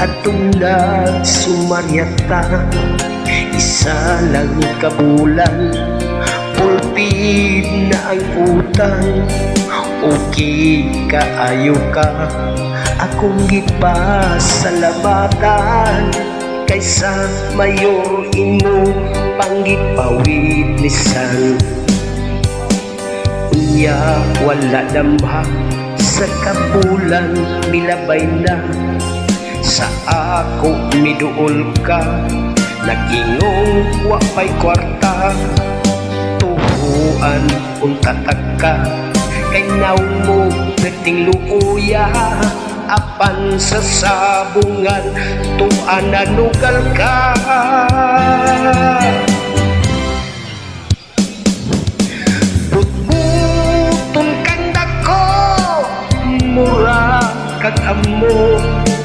atong nagsumaryata. Isa lang kabulan, pulpid na ang utang. Okay kaayo ka, akong gipasalamatan. Kaysa mayor imo panggipawitnisan. Unya wala dambha sa kabulan, milabay na sa ako miduol ka. Nagingong wapay kwarta, tuhuan unta tagka. Kay naw mo gating luuya, apan sa sabungan tuan nanugal ka. Butbuton kang dako, mura kag amo.